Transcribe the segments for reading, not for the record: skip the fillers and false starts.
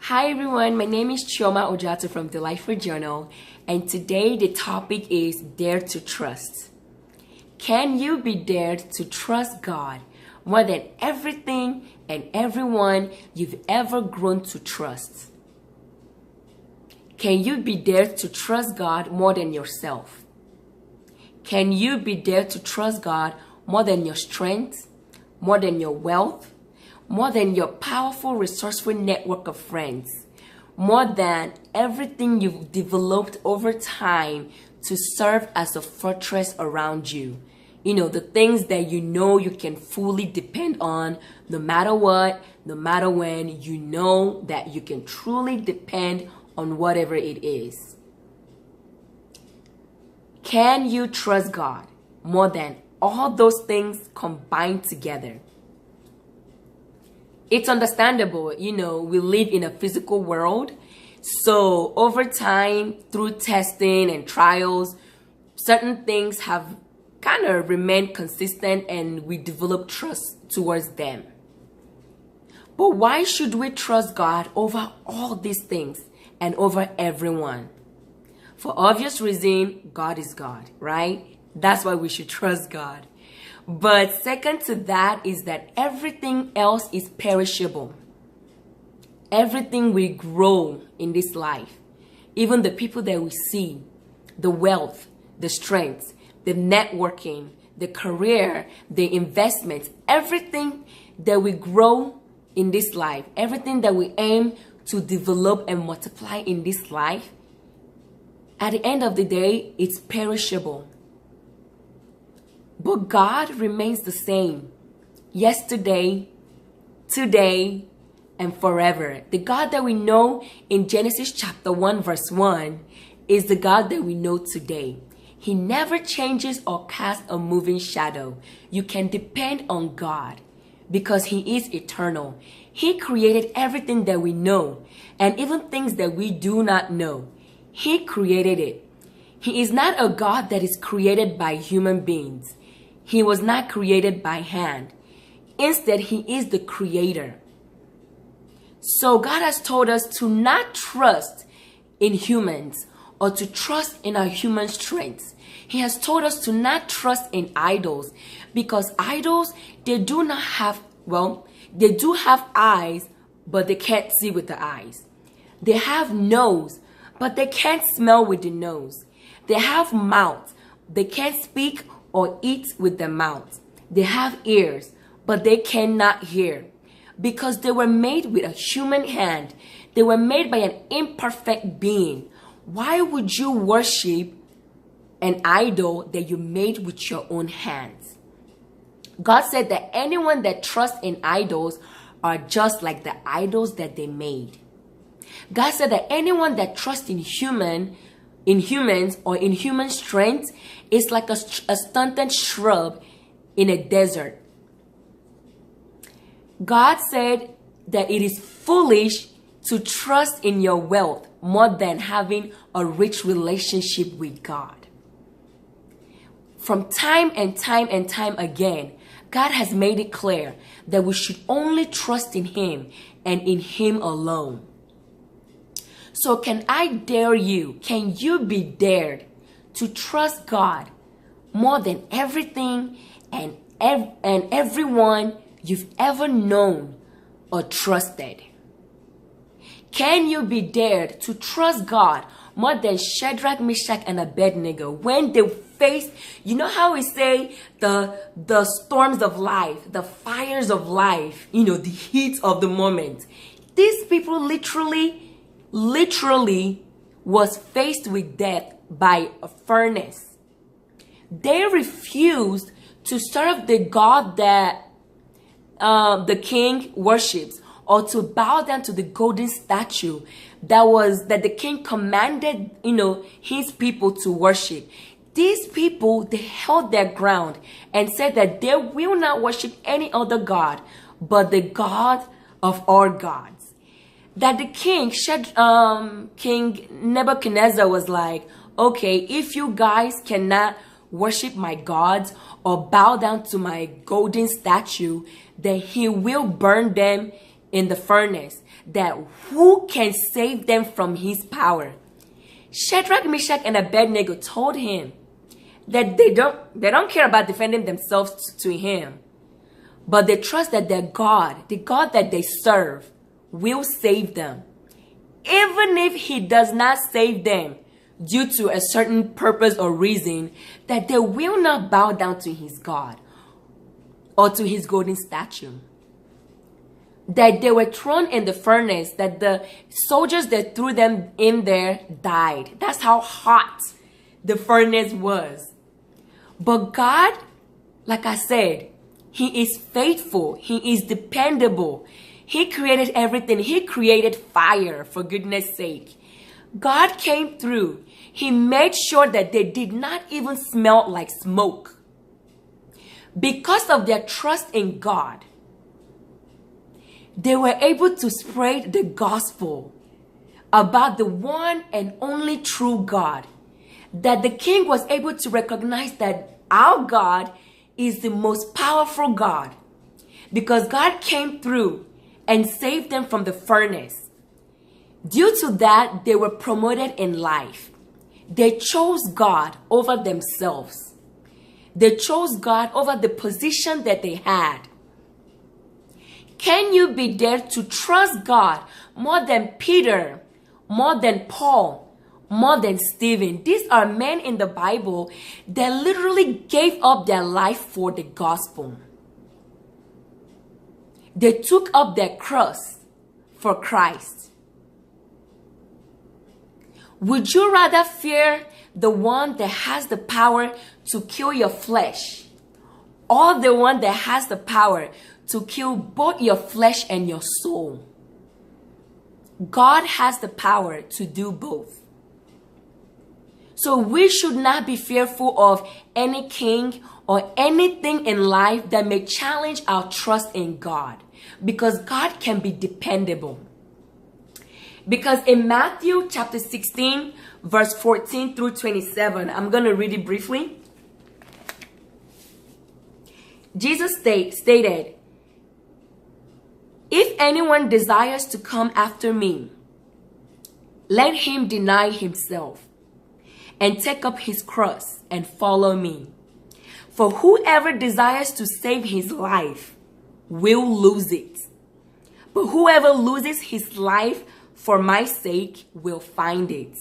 Hi everyone, my name is Chioma Ojato from The Life Journal, and today the topic is Dare to Trust. Can you be dared to trust God more than everything and everyone you've ever grown to trust? Can you be dared to trust God more than yourself? Can you be dared to trust God more than your strength, more than your wealth, more than your powerful, resourceful network of friends, more than everything you've developed over time to serve as a fortress around you? You know, the things that you know you can fully depend on no matter what, no matter when, you know that you can truly depend on whatever it is. Can you trust God more than all those things combined together? It's understandable, you know, we live in a physical world. So over time, through testing and trials, certain things have kind of remained consistent and we develop trust towards them. But why should we trust God over all these things and over everyone? For obvious reason, God is God, right? That's why we should trust God. But second to that is that everything else is perishable. Everything will grow in this life. Even the people that we see, the wealth, the strength, the networking, the career, the investments, everything that we grow in this life, everything that we aim to develop and multiply in this life, at the end of the day, it's perishable. But God remains the same yesterday, today, and forever. The God that we know in Genesis chapter 1 verse 1 is the God that we know today. He never changes or casts a moving shadow. You can depend on God because He is eternal. He created everything that we know and even things that we do not know. He created it. He is not a God that is created by human beings. He was not created by hand. Instead, He is the creator. So God has told us to not trust in humans or to trust in our human strengths. He has told us to not trust in idols because idols, they do not have, they do have eyes, but they can't see with the eyes. They have nose, but they can't smell with the nose. They have mouth, they can't speak or eat with their mouth. They have ears, but they cannot hear because they were made with a human hand. They were made by an imperfect being. Why would you worship an idol that you made with your own hands? God said that anyone that trusts in idols are just like the idols that they made. God said that anyone that trusts in humans or in human strength is like a stunted shrub in a desert. God said that it is foolish to trust in your wealth more than having a rich relationship with God. From time and time and time again, God has made it clear that we should only trust in Him and in Him alone. So can I dare you, can you be dared to trust God more than everything and everyone you've ever known or trusted? Can you be dared to trust God more than Shadrach, Meshach, and Abednego when they faced, you know how we say the storms of life, the fires of life, you know, the heat of the moment. These people literally was faced with death by a furnace. They refused to serve the God that the king worships or to bow down to the golden statue that the king commanded, you know, his people to worship. These people, they held their ground and said that they will not worship any other God but the God of all gods. That the king, King Nebuchadnezzar was like, okay, if you guys cannot worship my gods or bow down to my golden statue, then he will burn them in the furnace. that who can save them from his power. Shadrach, Meshach, and Abednego told him that they don't care about defending themselves to him, but they trust that their God, the God that they serve, will save them. Even if he does not save them due to a certain purpose or reason, that they will not bow down to his God or to his golden statue. That they were thrown in the furnace, that the soldiers that threw them in there died. That's how hot the furnace was. But God, like I said, he is faithful. He is dependable. He created everything. He created fire, for goodness sake. God came through. He made sure that they did not even smell like smoke. Because of their trust in God, they were able to spread the gospel about the one and only true God. That the king was able to recognize that our God is the most powerful God. Because God came through and saved them from the furnace. Due to that, they were promoted in life. They chose God over themselves. They chose God over the position that they had. Can you be there to trust God more than Peter, more than Paul, more than Stephen? These are men in the Bible that literally gave up their life for the gospel. They took up their cross for Christ. Would you rather fear the one that has the power to kill your flesh, or the one that has the power to kill both your flesh and your soul? God has the power to do both. So we should not be fearful of any king or anything in life that may challenge our trust in God, because God can be dependable. Because in Matthew chapter 16, verse 14 through 27, I'm going to read it briefly. Jesus stated, "If anyone desires to come after me, let him deny himself and take up his cross and follow me. For whoever desires to save his life will lose it. But whoever loses his life for my sake will find it.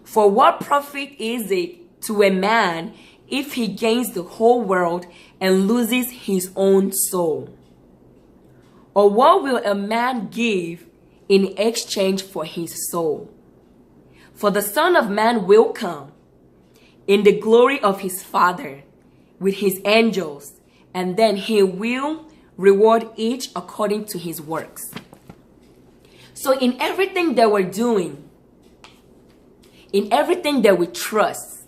For what profit is it to a man if he gains the whole world and loses his own soul? Or what will a man give in exchange for his soul? For the Son of Man will come in the glory of his Father with his angels, and then he will reward each according to his works." So in everything that we're doing, in everything that we trust,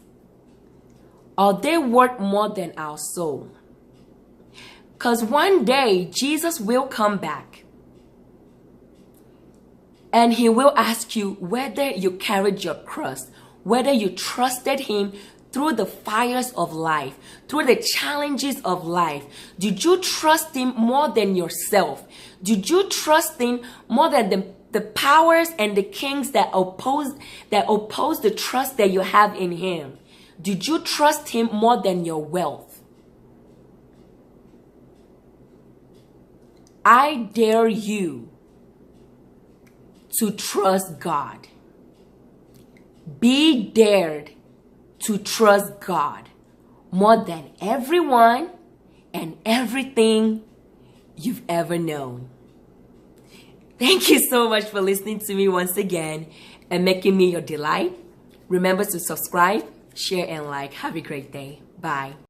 are they worth more than our soul? Because one day Jesus will come back and he will ask you whether you carried your cross, whether you trusted him through the fires of life, through the challenges of life. Did you trust him more than yourself? Did you trust him more than the powers and the kings that oppose the trust that you have in him? Did you trust him more than your wealth? I dare you to trust God. Be dared to trust God more than everyone and everything you've ever known. Thank you so much for listening to me once again and making me your delight. Remember to subscribe, share, and like. Have a great day. Bye.